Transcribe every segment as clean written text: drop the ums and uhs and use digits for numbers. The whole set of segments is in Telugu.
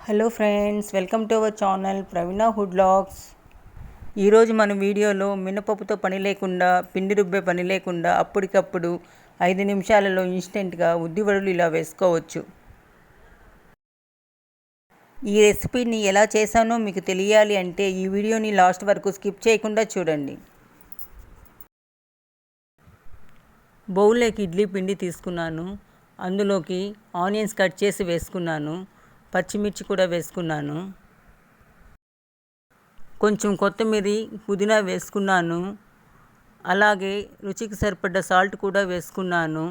Hello friends, welcome to our channel Praveena hood vlogs. ఈరోజు మన వీడియోలో మినపప్పుతో పని లేకుండా, పిండి రుబ్బే పని లేకుండా అప్పటికప్పుడు 5 నిమిషాలలో ఇన్స్టెంట్గా ఉద్దివడలు ఇలా వేసుకోవచ్చు. ఈ రెసిపీని ఎలా చేశానో మీకు తెలియాలి అంటే ఈ వీడియోని లాస్ట్ వరకు స్కిప్ చేయకుండా చూడండి. బౌల్లోకి ఇడ్లీ పిండి తీసుకున్నాను. అందులోకి ఆనియన్స్ కట్ చేసి వేసుకున్నాను. పచ్చిమిర్చి కూడా వేసుకున్నాను. కొంచెం కొత్తిమీర, పుదీనా వేసుకున్నాను. అలాగే రుచికి సరిపడ్డ సాల్ట్ కూడా వేసుకున్నాను.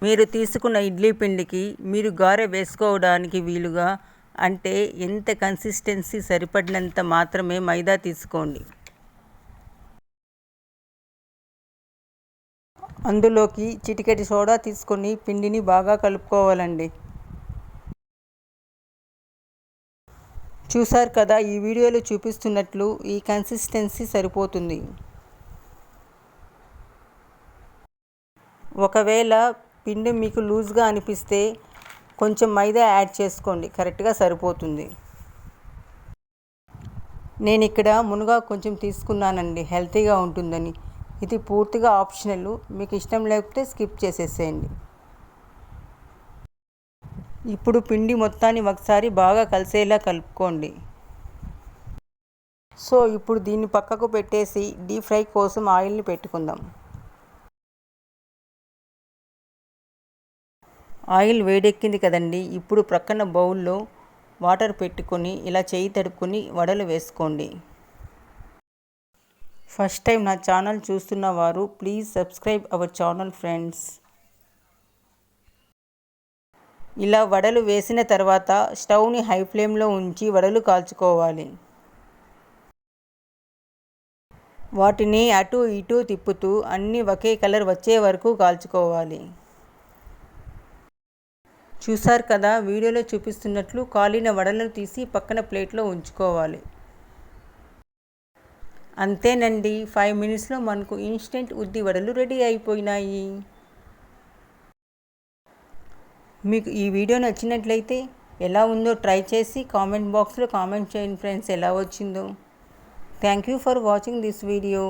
మీరు తీసుకున్న ఇడ్లీ పిండికి మీరు గారె వేసుకోవడానికి వీలుగా, అంటే ఎంత కన్సిస్టెన్సీ సరిపడినంత మాత్రమే మైదా తీసుకోండి. అందులోకి చిటికెడు సోడా తీసుకొని పిండిని బాగా కలుపుకోవాలండి. చూసారు కదా, ఈ వీడియోలో చూపిస్తున్నట్లు ఈ కన్సిస్టెన్సీ సరిపోతుంది. ఒకవేళ పిండి మీకు లూజ్గా అనిపిస్తే కొంచెం మైదా యాడ్ చేసుకోండి, కరెక్ట్గా సరిపోతుంది. నేను ఇక్కడ మునగాకు కొంచెం తీసుకున్నానండి, హెల్తీగా ఉంటుందని. ఇది పూర్తిగా ఆప్షనల్, మీకు ఇష్టం లేకపోతే స్కిప్ చేసేసేయండి. ఇప్పుడు పిండి మొత్తాన్ని ఒకసారి బాగా కలిసేలా కలుపుకోండి. సో ఇప్పుడు దీన్ని పక్కకు పెట్టేసి డీప్ ఫ్రై కోసం ఆయిల్ని పెట్టుకుందాం. ఆయిల్ వేడెక్కింది కదండి. ఇప్పుడు ప్రక్కన బౌల్లో వాటర్ పెట్టుకొని ఇలా చేయి తడుపుకొని వడలు వేసుకోండి. ఫస్ట్ టైం నా ఛానల్ చూస్తున్న వారు please subscribe our channel friends. ఇలా వడలు వేసిన తర్వాత స్టవ్ని హై ఫ్లేమ్లో ఉంచి వడలు కాల్చుకోవాలి. వాటిని అటు ఇటు తిప్పుతూ అన్నీ ఒకే కలర్ వచ్చే వరకు కాల్చుకోవాలి. చూసారు కదా, వీడియోలో చూపిస్తున్నట్లు కాలిన వడలను తీసి పక్కన ప్లేట్లో ఉంచుకోవాలి. అంతేనండి, 5 మినిట్స్లో మనకు ఇన్స్టెంట్ ఉద్ది వడలు రెడీ అయిపోయినాయి. మీకు ఈ వీడియో నచ్చినట్లయితే ఎలా ఉందో ట్రై చేసి కామెంట్ బాక్స్లో కామెంట్ చేయండి ఫ్రెండ్స్, ఎలా వచ్చిందో. Thank you for watching this video.